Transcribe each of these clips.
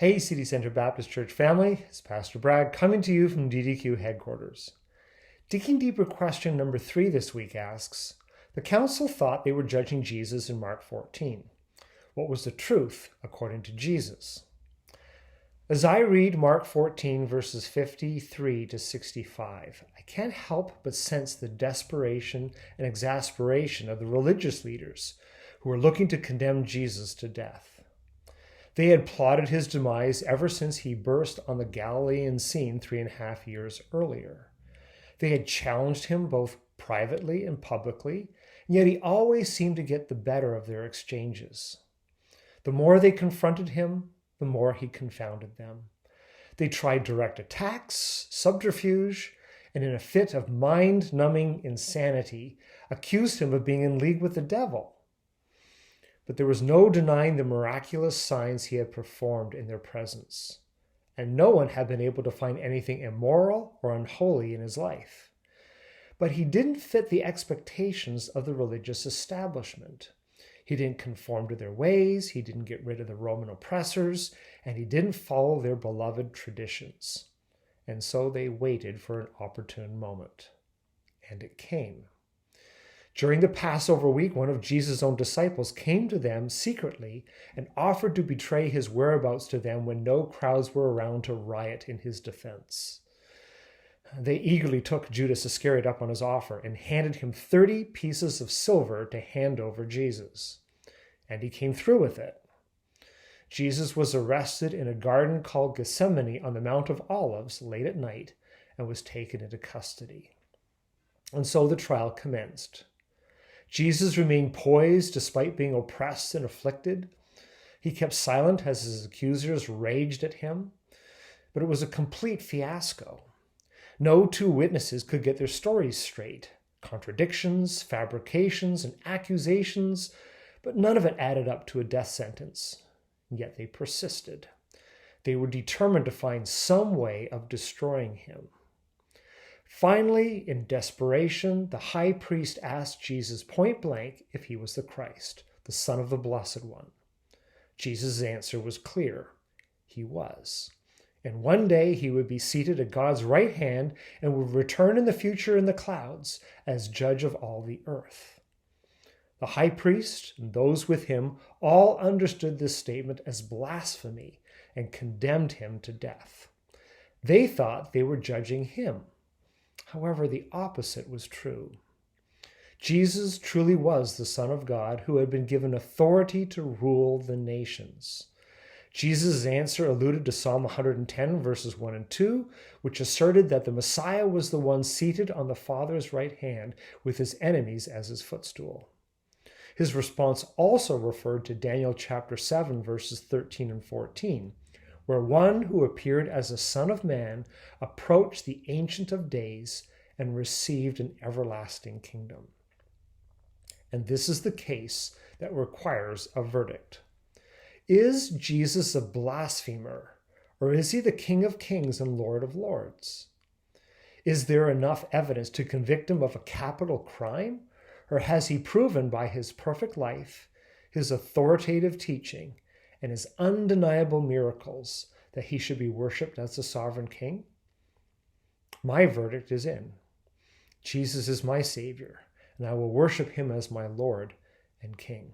Hey, City Center Baptist Church family, it's Pastor Brad coming to you from DDQ headquarters. Digging Deeper question number 3 this week asks, the council thought they were judging Jesus in Mark 14. What was the truth according to Jesus? As I read Mark 14 verses 53 to 65, I can't help but sense the desperation and exasperation of the religious leaders who were looking to condemn Jesus to death. They had plotted his demise ever since he burst on the Galilean scene 3.5 years earlier. They had challenged him both privately and publicly, and yet he always seemed to get the better of their exchanges. The more they confronted him, the more he confounded them. They tried direct attacks, subterfuge, and in a fit of mind-numbing insanity, accused him of being in league with the devil. But there was no denying the miraculous signs he had performed in their presence, and no one had been able to find anything immoral or unholy in his life. But he didn't fit the expectations of the religious establishment. He didn't conform to their ways, he didn't get rid of the Roman oppressors, and he didn't follow their beloved traditions. And so they waited for an opportune moment. And it came. During the Passover week, one of Jesus' own disciples came to them secretly and offered to betray his whereabouts to them when no crowds were around to riot in his defense. They eagerly took Judas Iscariot up on his offer and handed him 30 pieces of silver to hand over Jesus. And he came through with it. Jesus was arrested in a garden called Gethsemane on the Mount of Olives late at night and was taken into custody. And so the trial commenced. Jesus remained poised despite being oppressed and afflicted. He kept silent as his accusers raged at him. But it was a complete fiasco. No two witnesses could get their stories straight. Contradictions, fabrications, and accusations, but none of it added up to a death sentence. Yet they persisted. They were determined to find some way of destroying him. Finally, in desperation, the high priest asked Jesus point blank if he was the Christ, the Son of the Blessed One. Jesus' answer was clear. He was. And one day he would be seated at God's right hand and would return in the future in the clouds as judge of all the earth. The high priest and those with him all understood this statement as blasphemy and condemned him to death. They thought they were judging him. However, the opposite was true. Jesus truly was the Son of God who had been given authority to rule the nations. Jesus' answer alluded to Psalm 110, verses 1 and 2, which asserted that the Messiah was the one seated on the Father's right hand with his enemies as his footstool. His response also referred to Daniel chapter 7, verses 13 and 14, where one who appeared as a Son of Man approached the Ancient of Days and received an everlasting kingdom. And this is the case that requires a verdict. Is Jesus a blasphemer, or is he the King of Kings and Lord of Lords? Is there enough evidence to convict him of a capital crime, or has he proven by his perfect life, his authoritative teaching, and his undeniable miracles that he should be worshipped as the sovereign king? My verdict is in. Jesus is my Savior, and I will worship him as my Lord and King.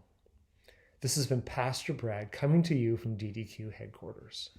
This has been Pastor Brad coming to you from DDQ headquarters.